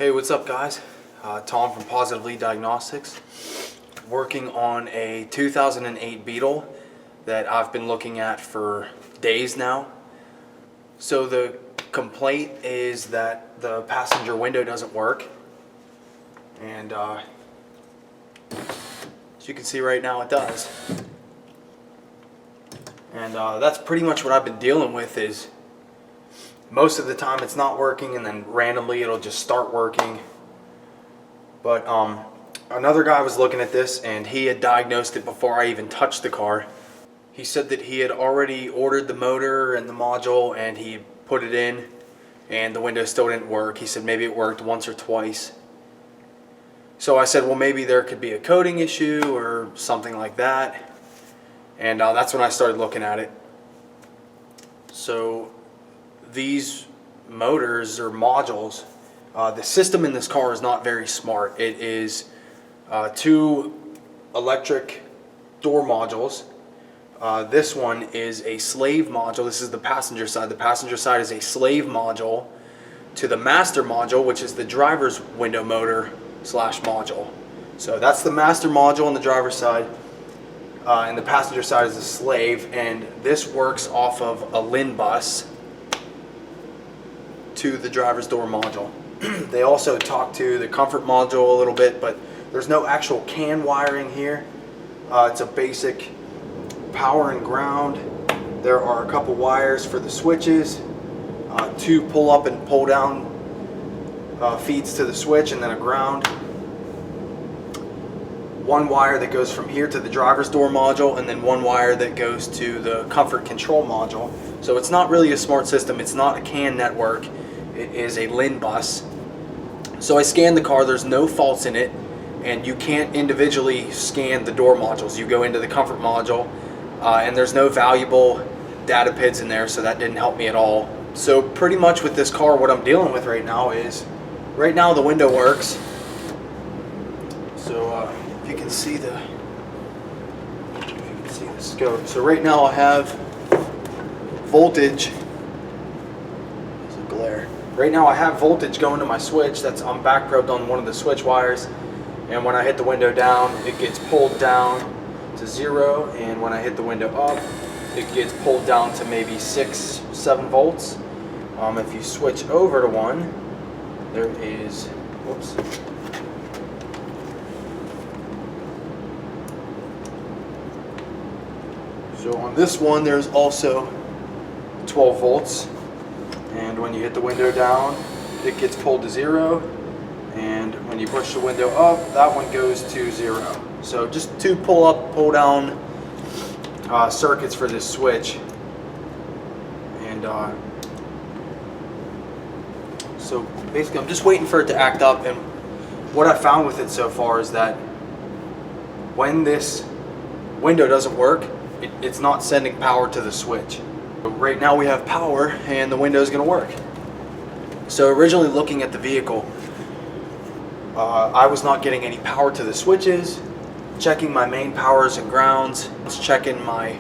Hey, what's up guys? Tom from Positive Lead Diagnostics, working on a 2008 Beetle that I've been looking at for days now. So the complaint is that the passenger window doesn't work, and as you can see right now it does. And that's pretty much what I've been dealing with. Is most of the time it's not working, and then randomly it'll just start working. But another guy was looking at this, and he had diagnosed it before I even touched the car. He said that he had already ordered the motor and the module, and he put it in, and the window still didn't work. He said maybe it worked once or twice. So I said, well, maybe there could be a coating issue or something like that. And that's when I started looking at it. So these motors or modules, the system in this car is not very smart. It is two electric door modules. This one is a slave module. This is the passenger side. The passenger side is a slave module to the master module, which is the driver's window motor slash module. So that's the master module on the driver's side, and the passenger side is a slave. And this works off of a LIN bus to the driver's door module. They also talk to the comfort module a little bit, but there's no actual CAN wiring here. It's a basic power and ground. There are a couple wires for the switches, two pull up and pull down feeds to the switch, and then a ground. One wire that goes from here to the driver's door module, and then one wire that goes to the comfort control module. So it's not really a smart system. It's not a CAN network. It is a LIN bus. So I scanned the car. There's no faults in it, and you can't individually scan the door modules. You go into the comfort module, and there's no valuable data PIDs in there, so that didn't help me at all. So pretty much with this car, what I'm dealing with right now is, right now the window works. So if you can see the scope. So right now I have voltage. There's a glare. Right now I have voltage going to my switch. I'm back probed on one of the switch wires, and when I hit the window down, it gets pulled down to 0, and when I hit the window up, it gets pulled down to maybe 6-7 volts. If you switch over to one, there is, whoops. So on this one, there's also 12 volts. And when you hit the window down, it gets pulled to 0. And when you push the window up, that one goes to 0. So just two pull up, pull down circuits for this switch. And so basically I'm just waiting for it to act up. And what I found with it so far is that when this window doesn't work, it's not sending power to the switch. Right now we have power, and the window is going to work. So originally looking at the vehicle, I was not getting any power to the switches, checking my main powers and grounds, checking my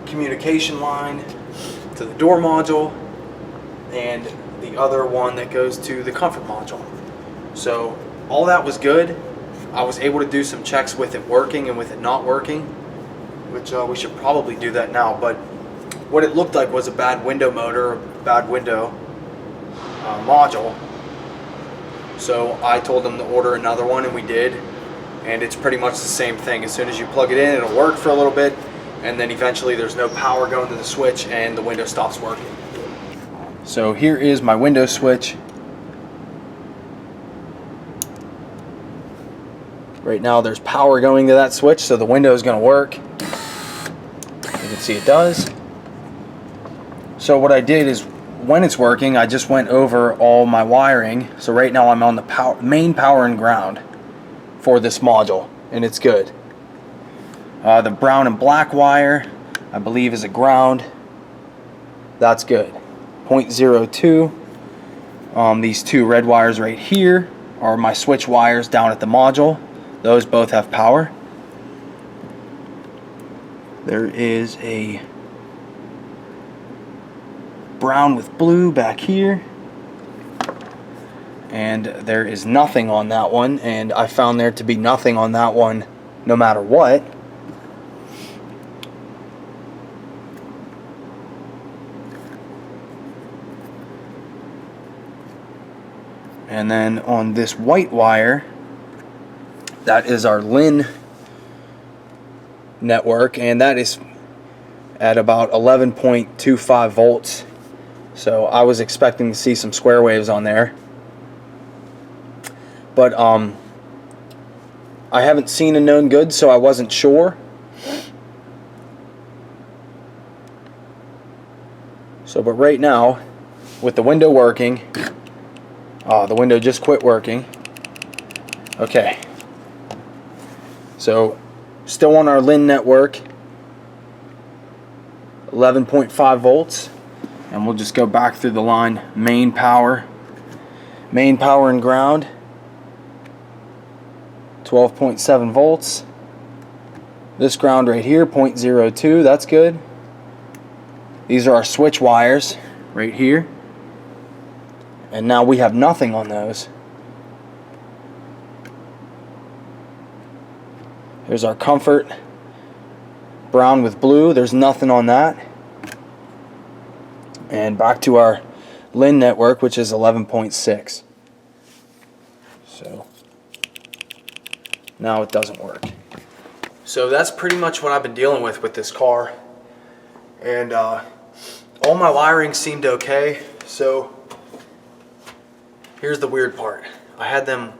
communication line to the door module, and the other one that goes to the comfort module. So all that was good. I was able to do some checks with it working and with it not working, which we should probably do that now. But what it looked like was a bad window motor, a bad window module. So I told them to order another one, and we did. And it's pretty much the same thing. As soon as you plug it in, it'll work for a little bit, and then eventually there's no power going to the switch, and the window stops working. So here is my window switch. Right now there's power going to that switch, so the window is going to work. You can see it does. So what I did is, when it's working, I just went over all my wiring. So right now I'm on the main power and ground for this module, and it's good. The brown and black wire, I believe, is a ground. That's good. 0.02. These two red wires right here are my switch wires down at the module. Those both have power. There is a brown with blue back here. and there is nothing on that one, and I found there to be nothing on that one no matter what. And then on this white wire, that is our LIN network, and that is at about 11.25 volts. So I was expecting to see some square waves on there, but I haven't seen a known good, so I wasn't sure. So, but right now, with the window working, the window just quit working. Okay. So, still on our LIN network, 11.5 volts. And we'll just go back through the line. Main power and ground, 12.7 volts. This ground right here, 0.02, that's good. These are our switch wires right here. And now we have nothing on those. Here's our comfort, brown with blue, there's nothing on that. And back to our LIN network, which is 11.6. So now it doesn't work. So that's pretty much what I've been dealing with this car. And all my wiring seemed okay. So here's the weird part. I had them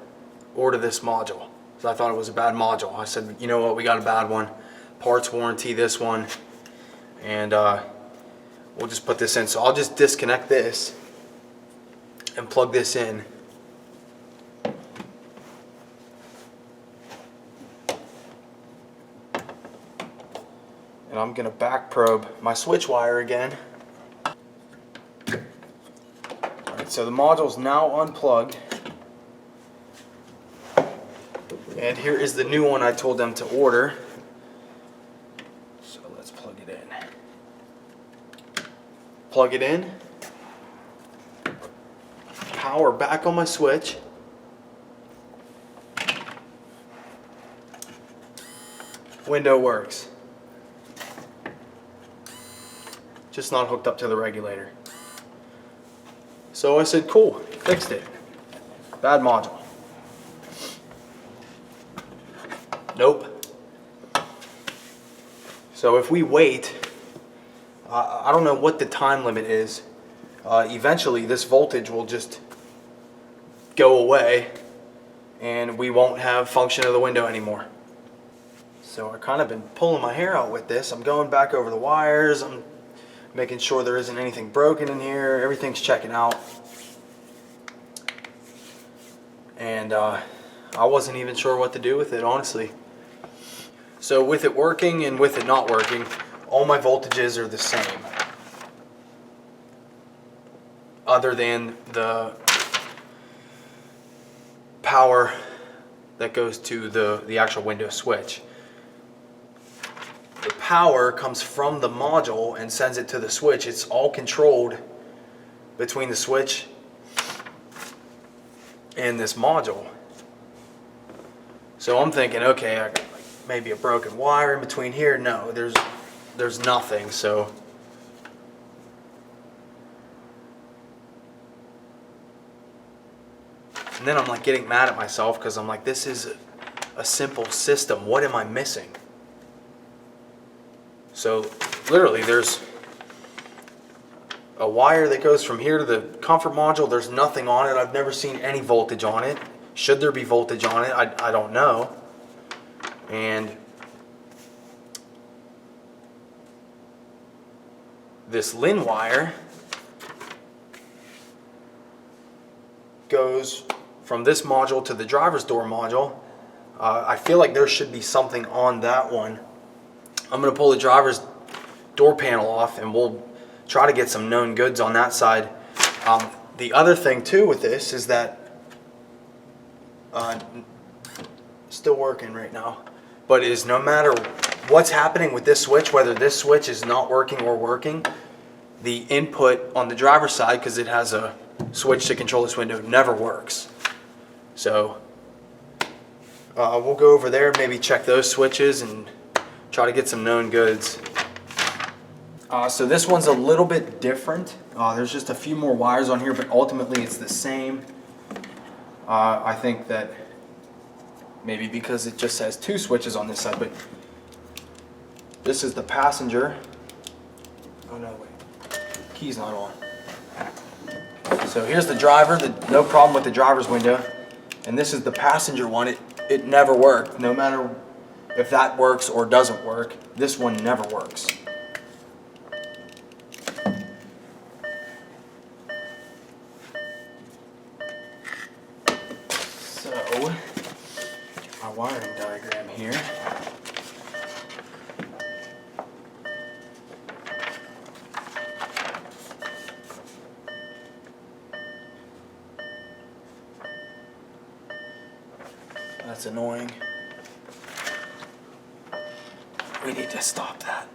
order this module, so I thought it was a bad module. I said, you know what, we got a bad one. Parts warranty this one. And we'll just put this in. So I'll just disconnect this and plug this in. And I'm going to back probe my switch wire again. Alright, so the module's now unplugged. And here is the new one I told them to order. So let's plug it in. Plug it in. Power back on my switch. Window works. Just not hooked up to the regulator. So I said, cool, fixed it. Bad module. Nope. So if we wait, I don't know what the time limit is. Eventually this voltage will just go away and we won't have function of the window anymore. So I've kind of been pulling my hair out with this. I'm going back over the wires. I'm making sure there isn't anything broken in here. Everything's checking out. And I wasn't even sure what to do with it, honestly. So with it working and with it not working, all my voltages are the same. Other than the power that goes to the actual window switch. The power comes from the module and sends it to the switch. It's all controlled between the switch and this module. So I'm thinking, okay, I got maybe a broken wire in between here. No, there's nothing. So and then I'm like getting mad at myself because I'm like, this is a simple system. What am I missing? So literally there's a wire that goes from here to the comfort module. There's nothing on it. I've never seen any voltage on it. Should there be voltage on it? I don't know. And this LIN wire goes from this module to the driver's door module. I feel like there should be something on that one. I'm going to pull the driver's door panel off and we'll try to get some known goods on that side. The other thing too with this is that still working right now, but is no matter what's happening with this switch, whether this switch is not working or working, the input on the driver's side, because it has a switch to control this window, never works. So we'll go over there, maybe check those switches and try to get some known goods. So this one's a little bit different. There's just a few more wires on here, but ultimately it's the same. I think that maybe because it just has 2 switches on this side, but this is the passenger. Oh no, wait, key's not on. So here's the driver, no problem with the driver's window. And this is the passenger one. It never worked. No matter if that works or doesn't work, this one never works. So, my wiring diagram here. That's annoying. We need to stop that.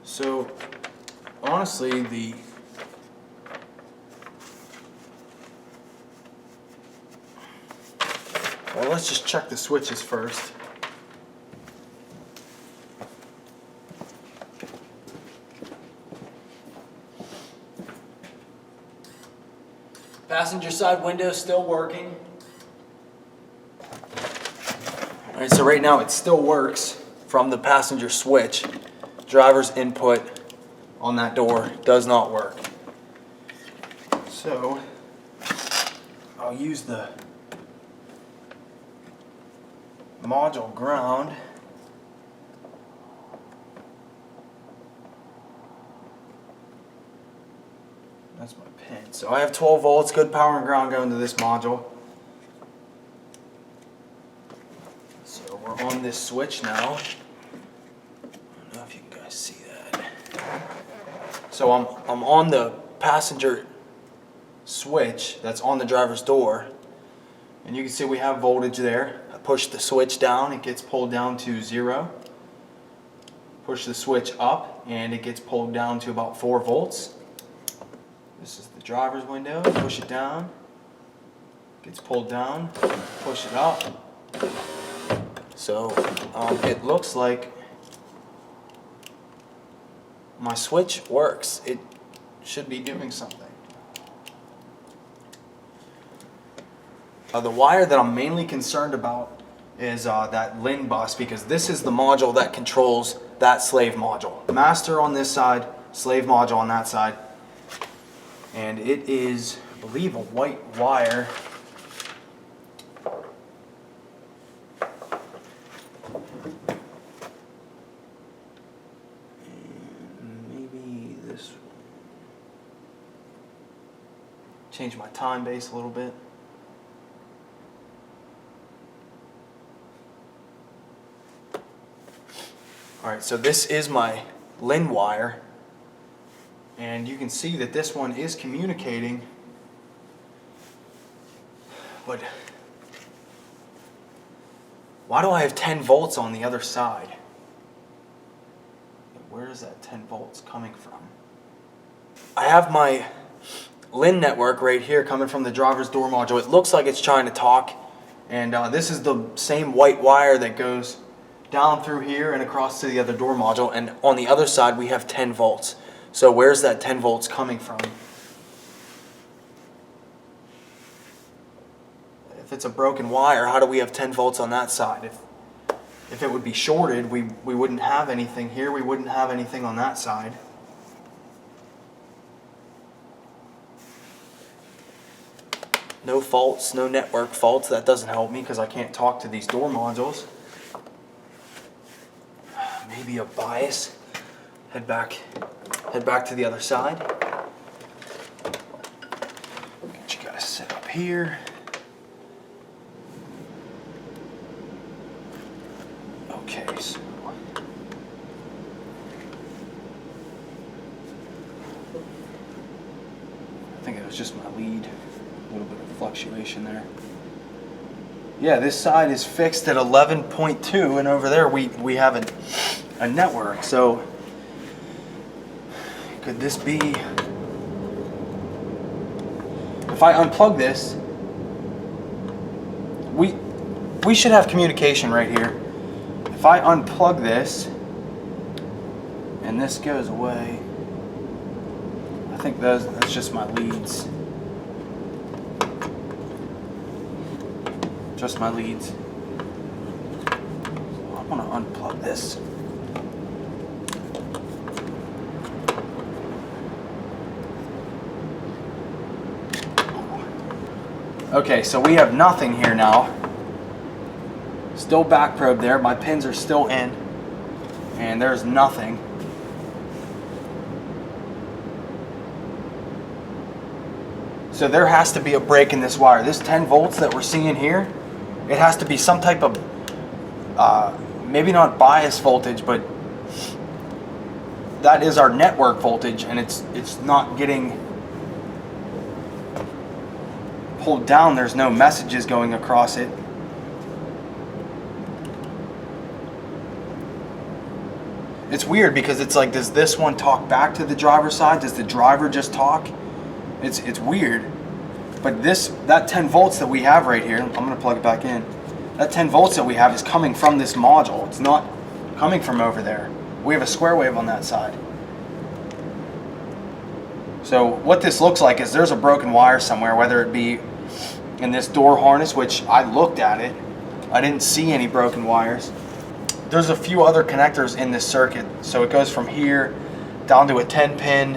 So, honestly, well, let's just check the switches first. Passenger side window still working. Alright, so right now it still works from the passenger switch. Driver's input on that door does not work. So I'll use the module ground. That's my pin. So I have 12 volts, good power and ground going to this module. So we're on this switch now. I don't know if you guys see that. So I'm on the passenger switch that's on the driver's door. And you can see we have voltage there. I push the switch down, it gets pulled down to 0. Push the switch up and it gets pulled down to about 4 volts. This is the driver's window, push it down, gets pulled down, push it up. So it looks like my switch works. It should be doing something. The wire that I'm mainly concerned about is that LIN bus, because this is the module that controls that slave module. Master on this side, slave module on that side. And it is, I believe, a white wire. And maybe this one. Change my time base a little bit. Alright, so this is my LIN wire. And you can see that this one is communicating, but why do I have 10 volts on the other side? Where is that 10 volts coming from? I have my LIN network right here coming from the driver's door module. It looks like it's trying to talk, and this is the same white wire that goes down through here and across to the other door module, and on the other side we have 10 volts. So where's that 10 volts coming from? If it's a broken wire, how do we have 10 volts on that side? If it would be shorted, we wouldn't have anything here, we wouldn't have anything on that side. No faults, no network faults. That doesn't help me because I can't talk to these door modules. Maybe a bias. Head back to the other side. Get you guys set up here. Okay, so I think it was just my lead. A little bit of fluctuation there. Yeah, this side is fixed at 11.2, and over there we have a network. So Could this be... If I unplug this, we should have communication right here. If I unplug this and this goes away, I think that's just my leads. Just my leads. I want to unplug this. Okay, so we have nothing here now. Still back probe there. My pins are still in. And there's nothing. So there has to be a break in this wire. This 10 volts that we're seeing here, it has to be some type of, maybe not bias voltage, but that is our network voltage, and it's not getting pulled down. There's no messages going across it. It's weird because it's like, does this one talk back to the driver's side? Does the driver just talk? It's weird. But that 10 volts that we have right here, I'm going to plug it back in. That 10 volts that we have is coming from this module. It's not coming from over there. We have a square wave on that side. So what this looks like is there's a broken wire somewhere, whether it be in this door harness, which I looked at it. I didn't see any broken wires. There's a few other connectors in this circuit. So it goes from here down to a 10 pin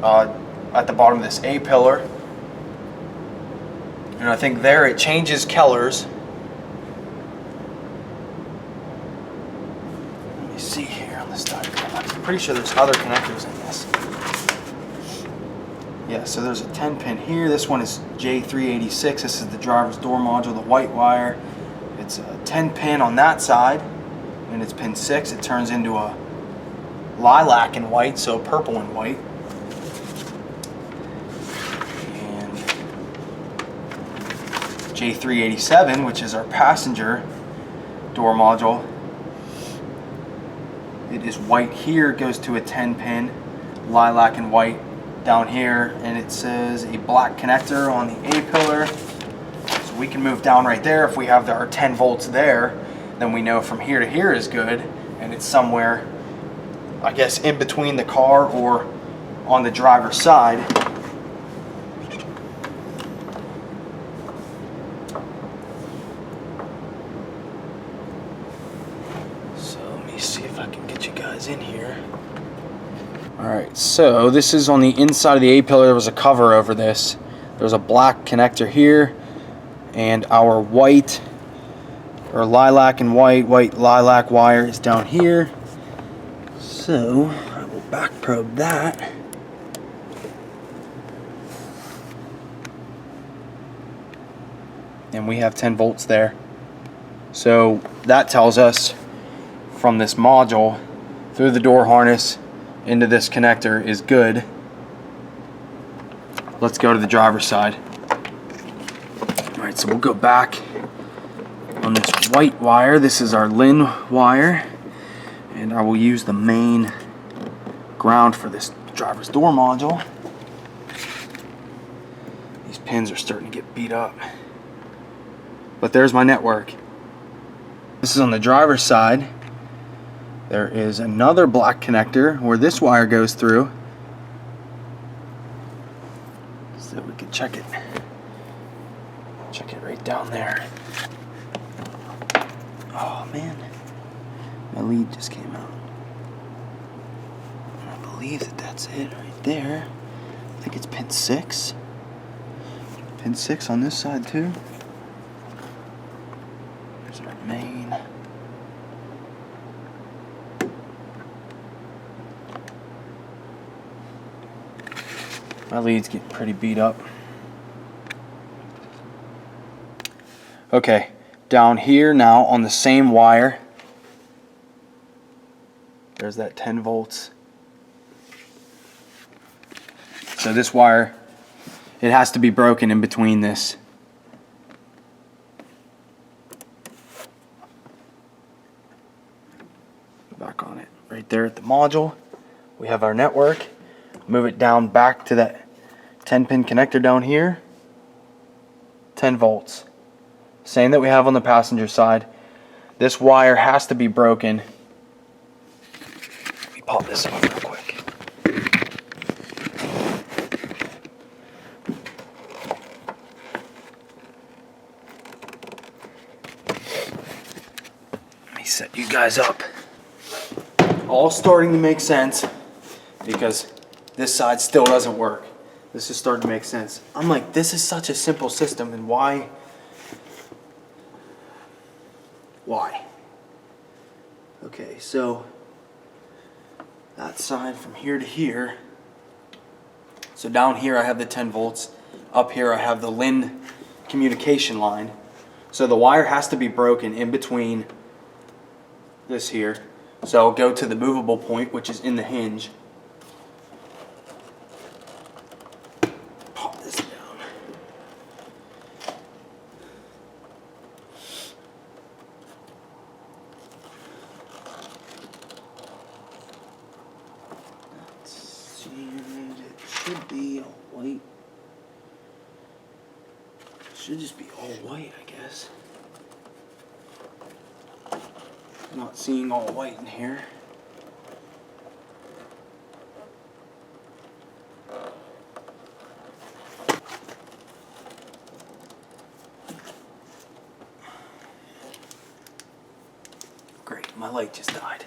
at the bottom of this A pillar. And I think there it changes colors. Let me see here on this diagram. I'm pretty sure there's other connectors in this. Yeah, so there's a 10 pin here. This one is J386. This is the driver's door module, the white wire. It's a 10 pin on that side, and it's pin 6. It turns into a lilac and white, so purple and white. And J387, which is our passenger door module. It is white here, goes to a 10 pin, lilac and white down here, and it says a black connector on the A pillar. So we can move down right there. If we have our 10 volts there, then we know from here to here is good, and it's somewhere, I guess, in between the car or on the driver's side. So let me see if I can get you guys in here. Alright, so this is on the inside of the A pillar. There was a cover over this. There's a black connector here, and our white, or lilac and white lilac wire is down here. So I will back probe that. And we have 10 volts there. So that tells us from this module through the door harness into this connector is good. Let's go to the driver's side. Alright, so we'll go back on this white wire. This is our LIN wire, and I will use the main ground for this driver's door module. These pins are starting to get beat up, but there's my network. This is on the driver's side. There is another black connector where this wire goes through, so we can check it right down there. Oh man, my lead just came out. And I believe that's it right there. I think it's pin 6. Pin 6 on this side too. There's our main. My lead's getting pretty beat up. Okay, down here now on the same wire, there's that 10 volts. So this wire, it has to be broken in between this. Back on it. Right there at the module, we have our network. Move it down back to that 10-pin connector down here. 10 volts. Same that we have on the passenger side. This wire has to be broken. Let me pop this off real quick. Let me set you guys up. All starting to make sense because this side still doesn't work. This is starting to make sense. I'm like, this is such a simple system, and why? Why? Okay, so that side from here to here. So down here I have the 10 volts. Up here I have the LIN communication line. So the wire has to be broken in between this here. So I'll go to the movable point, which is in the hinge. Pop this down. Let's see, it should be all white. Should just be all white, I guess. Not seeing all white in here. Great, my light just died.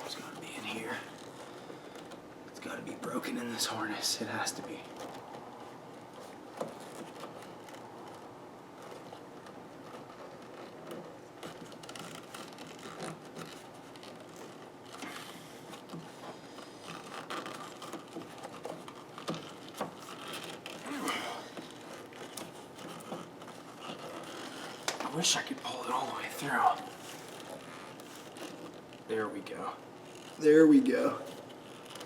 It's gotta be in here. It's gotta be broken in this harness. It has to be. I wish I could pull it all the way through. There we go. There we go.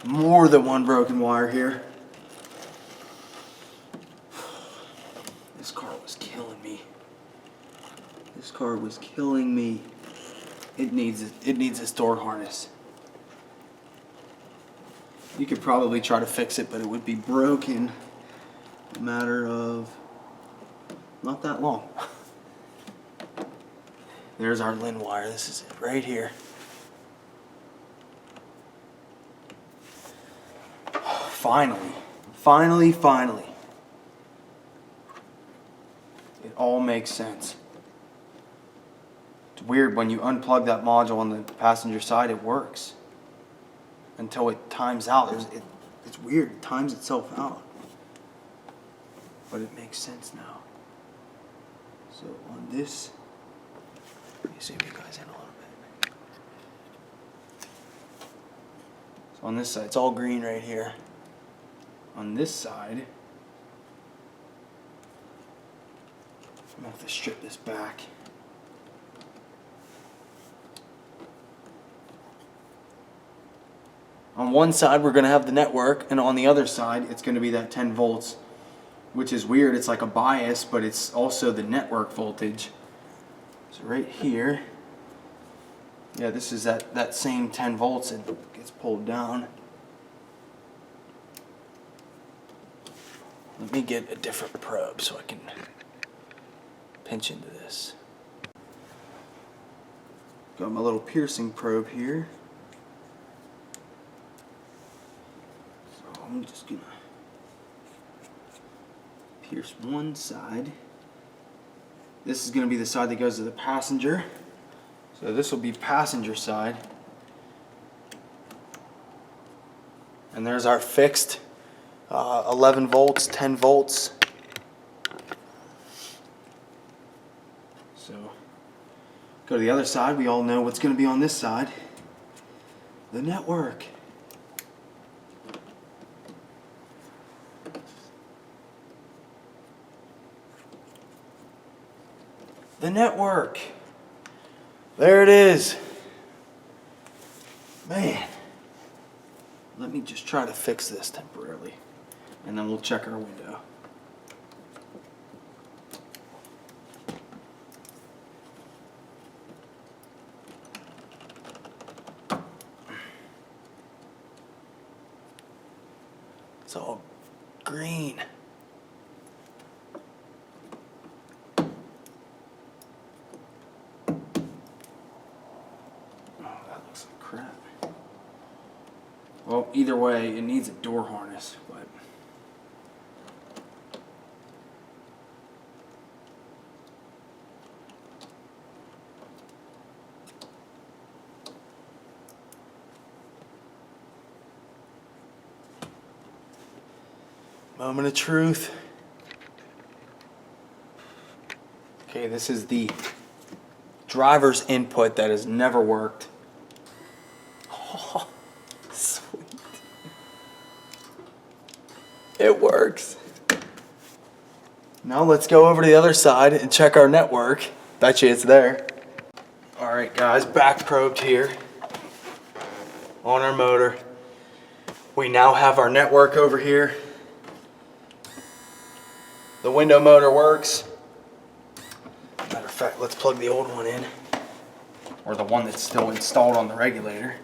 More than one broken wire here. This car was killing me. This car was killing me. It needs a door harness. You could probably try to fix it, but it would be broken in a matter of not that long. There's our LIN wire. This is it right here. Finally. Finally, finally. It all makes sense. It's weird when you unplug that module on the passenger side, it works. Until it times out. It's weird. It times itself out. But it makes sense now. So on this, let me zoom you guys in a little bit. So on this side, it's all green right here. On this side, I'm gonna have to strip this back. On one side, we're gonna have the network, and on the other side, it's gonna be that 10 volts, which is weird. It's like a bias, but it's also the network voltage. So right here, yeah, this is that same 10 volts, and it gets pulled down. Let me get a different probe so I can pinch into this. Got my little piercing probe here. So I'm just gonna pierce one side. This is gonna be the side that goes to the passenger. So this will be passenger side. And there's our fixed 11 volts, 10 volts. So go to the other side. We all know what's going to be on this side. The network. The network. There it is. Man. Let me just try to fix this temporarily, and then we'll check our window. It's all green. Oh, that looks like crap. Well, either way, it needs a door harness, but moment of truth. Okay, this is the driver's input that has never worked. Oh, sweet. It works. Now let's go over to the other side and check our network. Bet you it's there. Alright guys, back probed here on our motor. We now have our network over here. The window motor works. Matter of fact, let's plug the old one in. Or the one that's still installed on the regulator.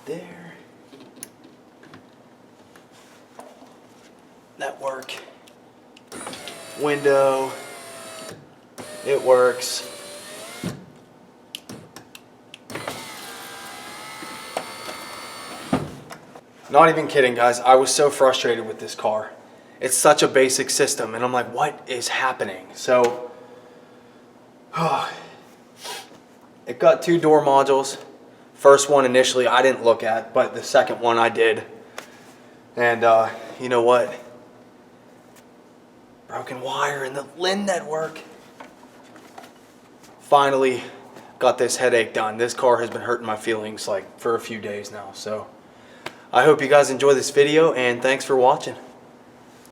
There. Network. Window. It works. Not even kidding, guys. I was so frustrated with this car. It's such a basic system, and I'm like, what is happening? So, it got 2 door modules. First one initially I didn't look at, but the second one I did. And you know what? Broken wire in the LIN network. Finally got this headache done. This car has been hurting my feelings like for a few days now. So I hope you guys enjoy this video, and thanks for watching.